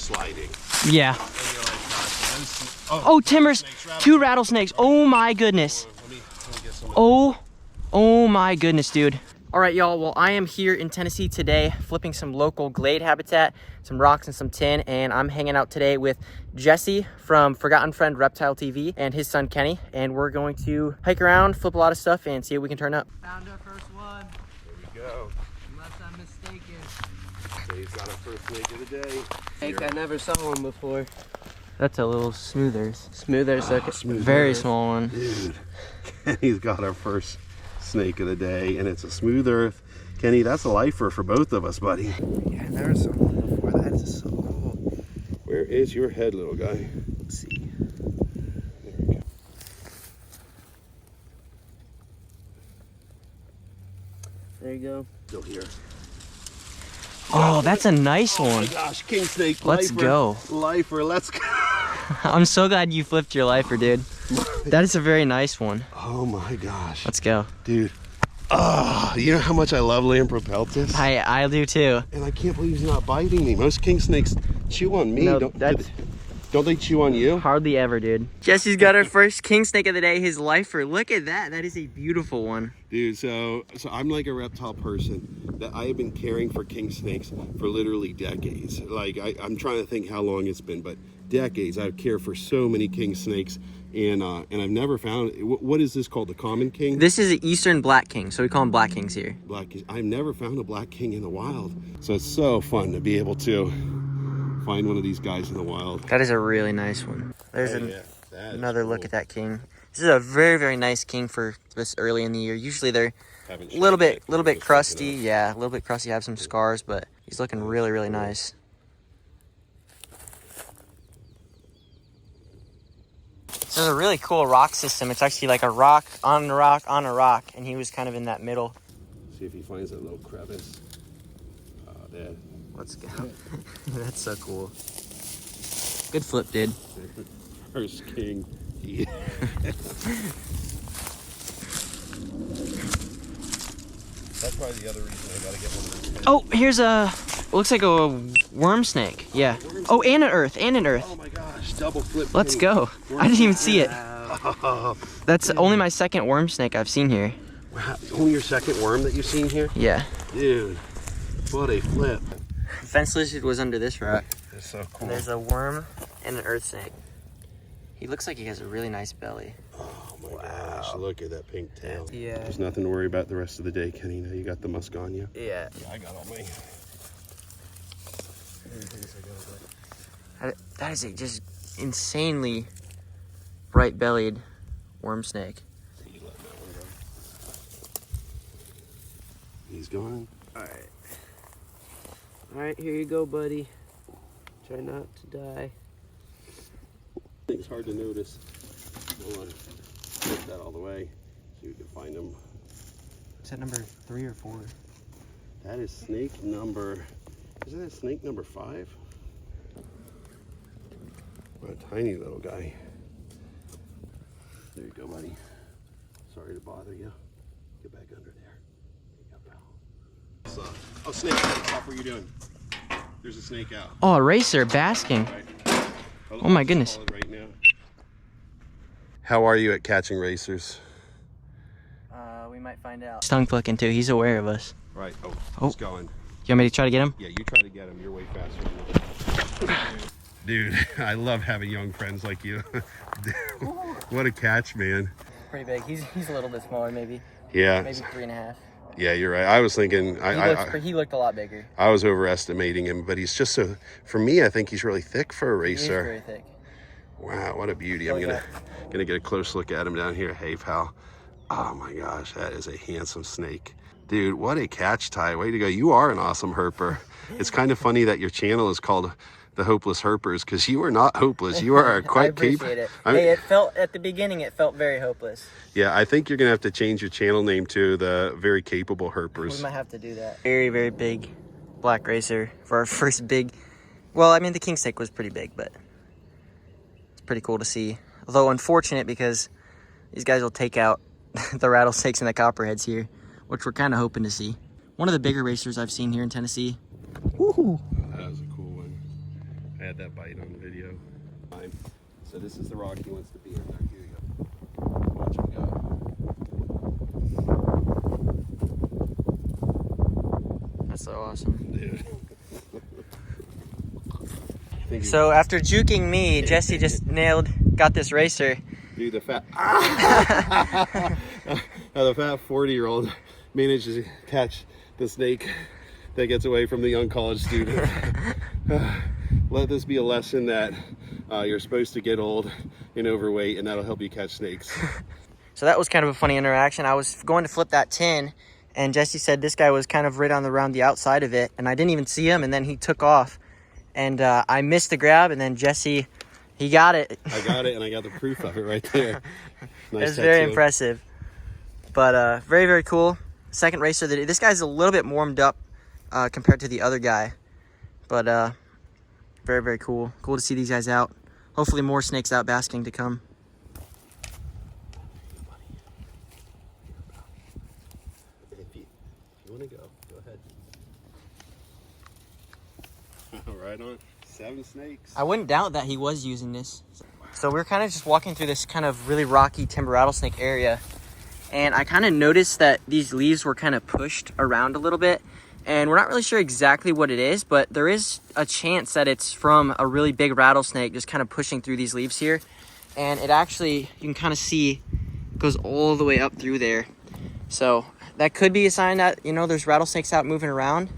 sliding. Yeah. Oh, timbers. 2 rattlesnakes. Oh my goodness. Oh my goodness, dude. All right, y'all. Well, I am here in Tennessee today, flipping some local glade habitat, some rocks and some tin, and I'm hanging out today with Jesse from ForgottenFriendReptileTV and his son Kenny, and we're going to hike around, flip a lot of stuff, and see what we can turn up. Found our first one. There we go. Unless I'm mistaken. So he's got our first snake of the day. Snake, I never saw one before. That's a little smoother. Smoother, Very small one. Dude, Kenny's got our first snake of the day, and it's a smooth earth. Kenny, that's a lifer for both of us, buddy. Yeah, I never saw one before. That is so cool. Where is your head, little guy? Let's see. There we go. There you go. Still here. Oh, that's a nice Oh one. my gosh, king snake. Let's lifer, go. Lifer, let's go. I'm so glad you flipped your lifer, dude. That is a very nice one. Oh my gosh. Let's go. Dude. Oh, you know how much I love Lamprepeltis? I do too. And I can't believe he's not biting me. Most king snakes chew on me. No, Don't they chew on you? Hardly ever, dude. Jesse's got our first king snake of the day, his lifer. Look at that. That is a beautiful one. Dude, so I'm like a reptile person that I have been caring for king snakes for literally decades. Like I'm trying to think how long it's been, but decades. I've cared for so many king snakes, and I've never found, what is this called? The common king? This is an eastern black king, so we call them black kings here. Black king. I've never found a black king in the wild, so it's so fun to be able to find one of these guys in the wild. That is a really nice one. There's another look at that king. This is a very, very nice king for this early in the year. Usually they're a little bit crusty. Yeah, a little bit crusty, have some scars, but he's looking really, really nice. This is a really cool rock system. It's actually like a rock on a rock on a rock, and he was kind of in that middle. See if he finds a little crevice. There. Let's go. That's so cool. Good flip, dude. First king. Yeah. That's probably the other reason I gotta get one of those. Oh, here's a, looks like a worm snake. Yeah. Oh, and an earth, Oh my gosh, double flip. Let's go. I didn't even see it. Oh, That's only my second worm snake I've seen here. wow. Only your second worm that you've seen here? Yeah. Dude, what a flip. Fence lizard was under this rock. That's so cool. There's a worm and an earth snake. He looks like he has a really nice belly. Oh my gosh, look at that pink tail. Yeah. There's nothing to worry about the rest of the day, Kenny. Now you got the musk on you. Yeah. Yeah, I got all my. That is a just insanely bright-bellied worm snake. You let that one go. He's gone. All right, here you go, buddy. Try not to die. I think it's hard to notice. Hold on. Flip that all the way so you can find them. Is that number 3 or 4? That is snake number, isn't that snake number 5? What a tiny little guy. There you go, buddy. Sorry to bother you. Get back under there. There you go, pal. Oh, snake, stop what you're doing. There's a snake out. Oh, a racer basking. Right. Oh my goodness. Right now. How are you at catching racers? We might find out. Tongue clicking too. He's aware of us. Right. Oh, Oh. he's going. You want me to try to get him? Yeah, you try to get him. You're way faster than me. Dude, I love having young friends like you. What a catch, man. Pretty big. He's a little bit smaller, maybe. Yeah. Maybe 3.5. Yeah, you're right. I was thinking, He looked a lot bigger. I was overestimating him, but he's just so, for me, I think he's really thick for a racer. He's very thick. Wow, what a beauty. I'm gonna get a close look at him down here. Hey, pal. Oh my gosh, that is a handsome snake. Dude, what a catch, Ty. Way to go. You are an awesome herper. It's kind of funny that your channel is called The Hopeless Herpers, because you are not hopeless. You are quite I appreciate it. I mean, Hey, it felt, at the beginning, it felt very hopeless. yeah, I think you're gonna have to change your channel name to The Very Capable Herpers. We might have to do that. Very, very big black racer for our first big, well, I mean, the kingsnake was pretty big, but it's pretty cool to see. Although unfortunate, because these guys will take out the rattlesnakes and the copperheads here, which we're kind of hoping to see. One of the bigger racers I've seen here in Tennessee. Woohoo! That was a cool one. Yeah, had that bite on video. So this is the rock he wants to be in there. Here you go. Watch him go. That's so awesome. Dude. So after juking me, Jesse just got this racer. Dude, the fat 40-year-old manages to catch the snake that gets away from the young college student. Let this be a lesson that you're supposed to get old and overweight, and that'll help you catch snakes. So that was kind of a funny interaction. I was going to flip that tin, and Jesse said this guy was kind of right around the outside of it, and I didn't even see him, and then he took off. And I missed the grab, and then Jesse, he got it. I got it, and I got the proof of it right there. Nice It's very impressive. But very, very cool. Second racer. This guy's a little bit warmed up compared to the other guy. But very, very cool. Cool to see these guys out. Hopefully more snakes out basking to come. If you want to go ahead. Right on. 7 snakes. I wouldn't doubt that he was using this. So we're kind of just walking through this kind of really rocky timber rattlesnake area. And I kind of noticed that these leaves were kind of pushed around a little bit. And we're not really sure exactly what it is, but there is a chance that it's from a really big rattlesnake just kind of pushing through these leaves here. And it actually, you can kind of see, goes all the way up through there. So that could be a sign that, you know, there's rattlesnakes out moving around.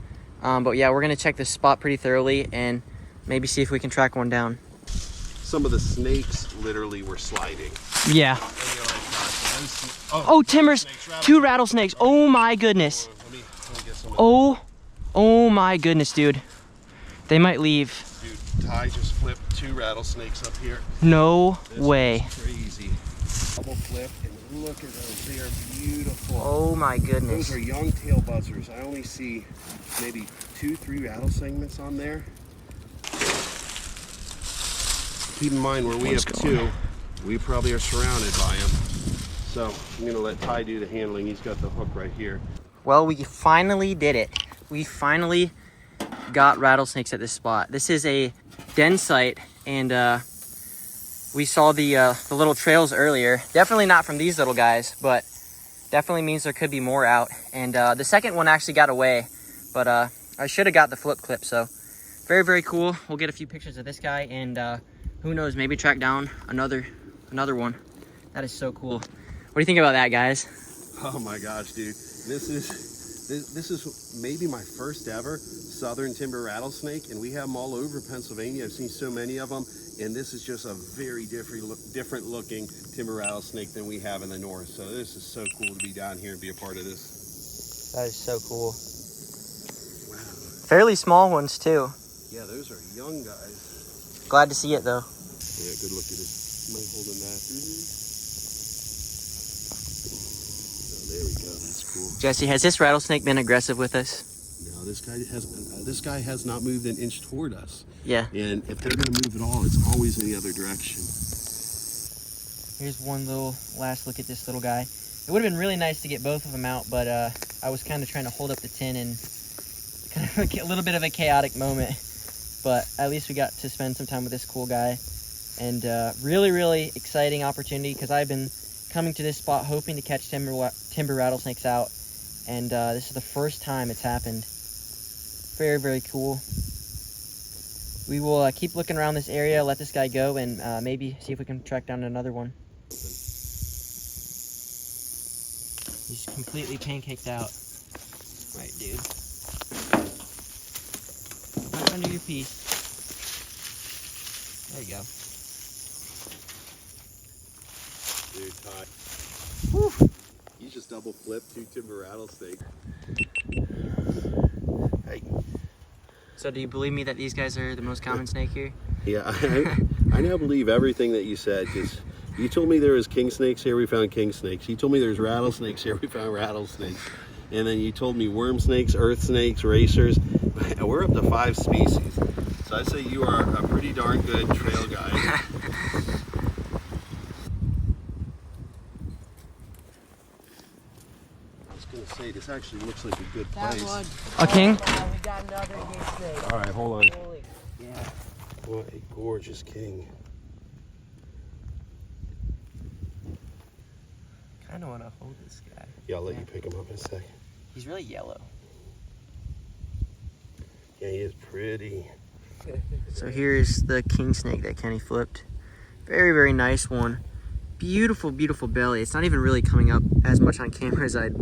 But yeah, we're gonna check this spot pretty thoroughly and maybe see if we can track one down. Some of the snakes literally were sliding. Yeah. Oh, Timbers, 2 rattlesnakes. Oh my goodness. Oh my goodness, dude. They might leave. Dude, Ty just flipped 2 rattlesnakes up here. No way. Crazy. Double flip, and look at those. They are beautiful. Oh my goodness. Those are young tail buzzers. I only see maybe 2-3 rattlesnakes on there. Keep in mind where we have 2, we probably are surrounded by them. So I'm gonna let Ty do the handling. He's got the hook right here. Well, we finally did it. We finally got rattlesnakes at this spot. This is a den site, and we saw the little trails earlier. Definitely not from these little guys, but definitely means there could be more out. And the second one actually got away, but I should have got the flip clip. So very, very cool. We'll get a few pictures of this guy, and who knows, maybe track down another one. That is so cool. What do you think about that, guys? Oh my gosh, dude. This is maybe my first ever southern timber rattlesnake, and we have them all over Pennsylvania. I've seen so many of them, and this is just a very different looking timber rattlesnake than we have in the north. So this is so cool to be down here and be a part of this. That is so cool. Wow. Fairly small ones too. Yeah, those are young guys. Glad to see it though. Yeah, good look at it. Am I holding that? Oh, there we go. That's cool. Jesse, has this rattlesnake been aggressive with us? No, this guy has not moved an inch toward us. Yeah. And if they're going to move at all, it's always in the other direction. Here's one little last look at this little guy. It would have been really nice to get both of them out, but I was kind of trying to hold up the tin and kind of a little bit of a chaotic moment. But at least we got to spend some time with this cool guy. And really, really exciting opportunity, because I've been coming to this spot hoping to catch timber rattlesnakes out. And this is the first time it's happened. Very, very cool. We will keep looking around this area, let this guy go, and maybe see if we can track down another one. He's completely pancaked out. Right, dude. Right under your piece. There you go. Dude, Ty. Whew. You just double flipped 2 timber rattlesnakes. Hey. So do you believe me that these guys are the most common snake here? Yeah, I now believe everything that you said, because you told me there was kingsnakes here, we found kingsnakes. You told me there's rattlesnakes here, we found rattlesnakes. And then you told me worm snakes, earth snakes, racers. We're up to 5 species. So I'd say you are a pretty darn good trail guide. I was going to say, this actually looks like a good place. A king? We got another big snake. All right, hold on. Holy. Yeah. What a gorgeous king. Kind of want to hold this guy. Yeah, I'll let you pick him up in a second. He's really yellow. Yeah, he is pretty. So here's the king snake that Kenny flipped. Very, very nice one. Beautiful, beautiful belly. It's not even really coming up as much on camera as I'd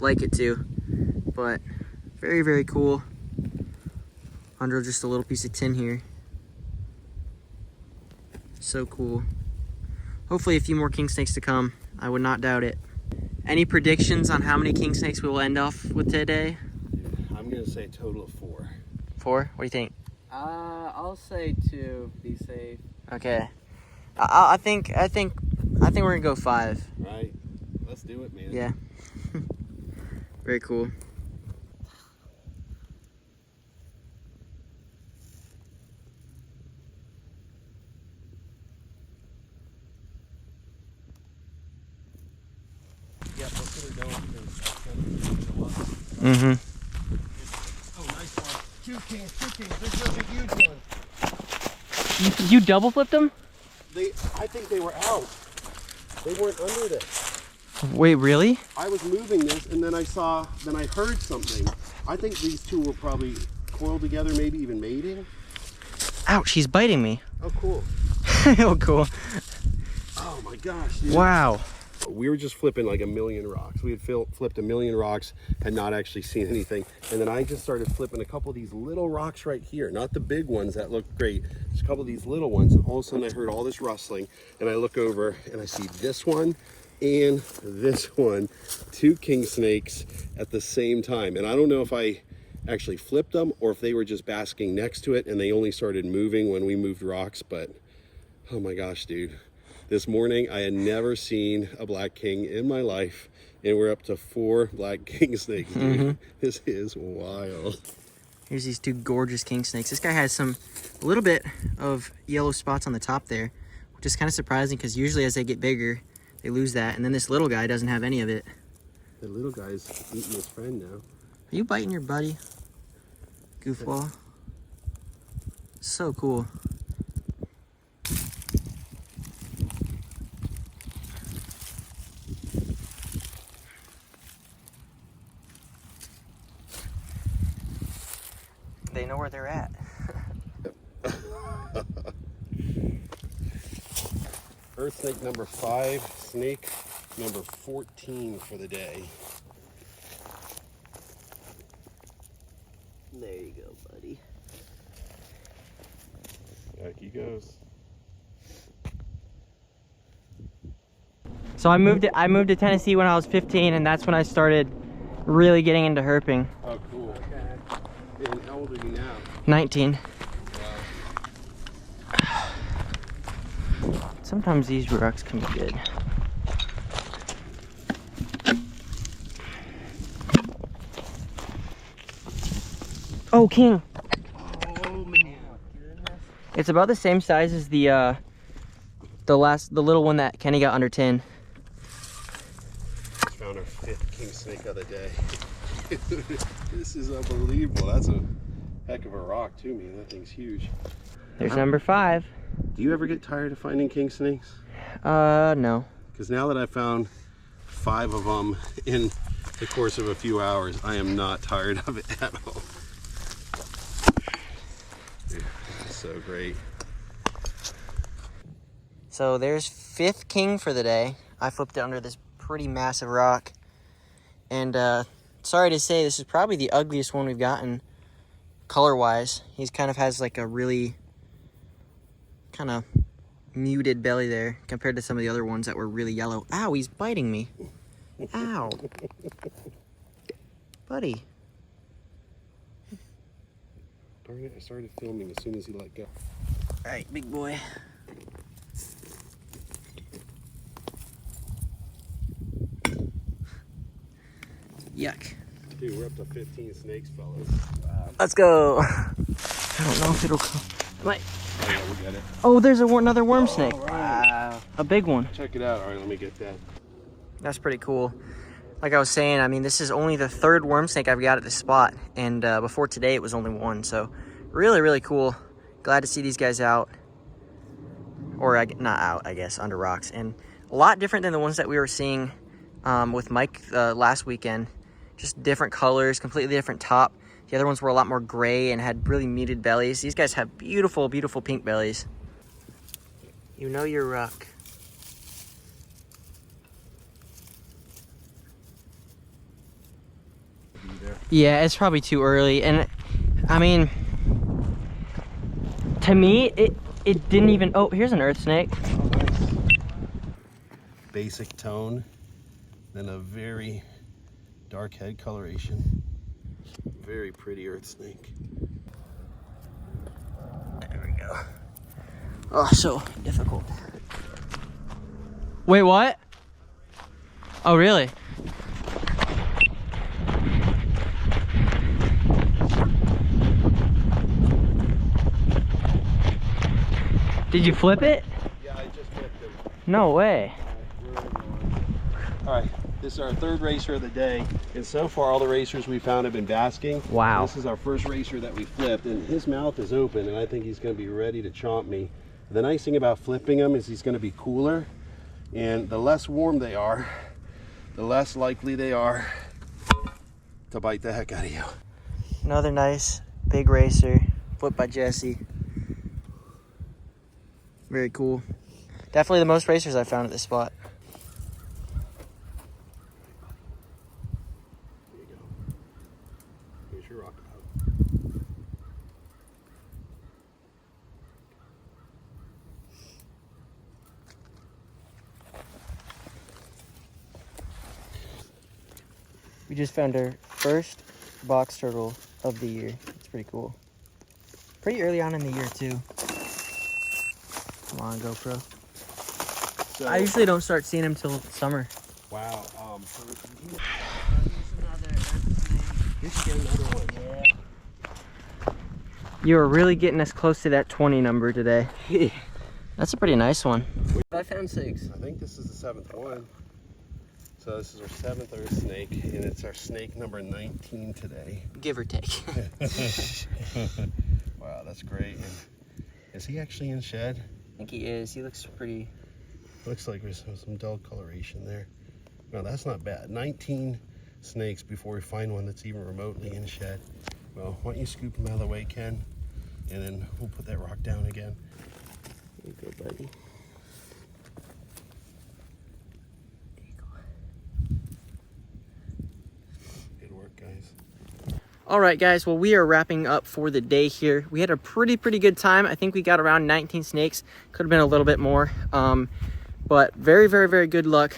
like it to, but very, very cool. Under just a little piece of tin here. So cool. Hopefully a few more king snakes to come. I would not doubt it. Any predictions on how many king snakes we will end off with today? I'm gonna say a total of 4. 4? What do you think? I'll say 2. Be safe. Okay. I think we're gonna go 5. Right? Let's do it, man. Yeah. Very cool. Yep, that's what we're doing. Mm-hmm. Oh, nice one. 2 kings, 2 kings. This is a huge one. You double flipped them? I think they were out. They weren't under this. Wait, really? I was moving this and then I heard something. I think these two were probably coiled together, maybe even mating. Ouch, he's biting me. Oh, cool. Oh, cool. Oh my gosh, dude. Wow. We were just flipping like a million rocks. We had flipped a million rocks, had not actually seen anything. And then I just started flipping a couple of these little rocks right here. Not the big ones that look great. Just a couple of these little ones. And all of a sudden I heard all this rustling. And I look over and I see this one and this one. 2 king snakes at the same time. And I don't know if I actually flipped them or if they were just basking next to it and they only started moving when we moved rocks. But oh my gosh, dude. This morning, I had never seen a black king in my life, and we're up to 4 black king snakes, dude. Mm-hmm. This is wild. Here's these 2 gorgeous king snakes. This guy has a little bit of yellow spots on the top there, which is kind of surprising because usually as they get bigger, they lose that. And then this little guy doesn't have any of it. The little guy's eating his friend now. Are you biting your buddy? Goofball. So cool. They know where they're at. Earth snake number 5, snake number 14 for the day. There you go, buddy. Back he goes. So I moved to Tennessee when I was 15, and that's when I started really getting into herping. Oh, cool. Okay. And how old are you now? 19. Wow. Sometimes these rocks can be good. Oh, king. Oh man. It's about the same size as the little one that Kenny got under 10. Found our 5th king snake of the day. This is unbelievable. That's a heck of a rock too, man. That thing's huge. There's number 5. Do you ever get tired of finding king snakes? No. Because now that I found 5 of them in the course of a few hours, I am not tired of it at all. Dude, this is so great. So there's 5th king for the day. I flipped it under this pretty massive rock. And sorry to say, this is probably the ugliest one we've gotten color-wise. He's kind of has like a really kind of muted belly there compared to some of the other ones that were really yellow. Ow, he's biting me. Ow. Buddy. Darn it, I started filming as soon as he let go. All right, big boy. Yuck. Dude, we're up to 15 snakes, fellas. Wow. Let's go. I don't know if it'll come. Like, Oh, yeah, we got it. oh, there's another worm snake. Wow. A big one. Check it out. All right, let me get that. That's pretty cool. Like I was saying, I mean, this is only the 3rd worm snake I've got at this spot. And before today, it was only 1. So really, really cool. Glad to see these guys out. Or not out, I guess, under rocks. And a lot different than the ones that we were seeing with Mike last weekend. Just different colors, completely different top. The other ones were a lot more gray and had really muted bellies. These guys have beautiful, beautiful pink bellies. You know your ruck. Yeah, it's probably too early. And I mean, to me, it didn't even, oh, here's an earth snake. Oh, nice. Basic tone, then a very dark head coloration. Very pretty earth snake. There we go. Oh, so difficult. Wait, what? Oh, really? Did you flip it? Yeah, I just flipped it. No way. All right, this is our third racer of the day, and so far all the racers we found have been basking. Wow. This is our first racer that we flipped, and his mouth is open, and I think he's going to be ready to chomp me. The nice thing about flipping him is he's going to be cooler, and the less warm they are, the less likely they are to bite the heck out of you. Another nice big racer, flipped by Jesse. Very cool. Definitely the most racers I found at this spot. Here you go. Here's your rock out. We just found our first box turtle of the year. It's pretty cool. Pretty early on in the year too. Come on, GoPro. So, I usually don't start seeing them till summer. wow. You should get another one. Yeah. You are really getting us close to that 20 number today. That's a pretty nice one. I found 6. I think this is the 7th one. So this is our 7th earth snake, and it's our snake number 19 today. Give or take. Wow, that's great. And is he actually in shed? I think he is. He looks pretty. Looks like there's some dull coloration there. No, that's not bad. 19 snakes before we find one that's even remotely in shed. Well, why don't you scoop him out of the way, Ken? And then we'll put that rock down again. Here you go, buddy. Good work, guys. All right, guys. Well, we are wrapping up for the day here. We had a pretty good time. I think we got around 19 snakes. Could have been a little bit more. But very good luck.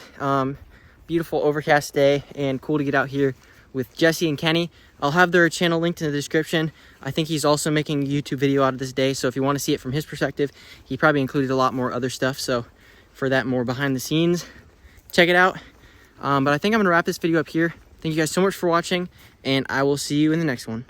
Beautiful overcast day and cool to get out here with Jessy and Kenny. I'll have their channel linked in the description. I think he's also making a YouTube video out of this day. So if you want to see it from his perspective, he probably included a lot more other stuff. So for that more behind the scenes, check it out. But I think I'm going to wrap this video up here. Thank you guys so much for watching, and I will see you in the next one.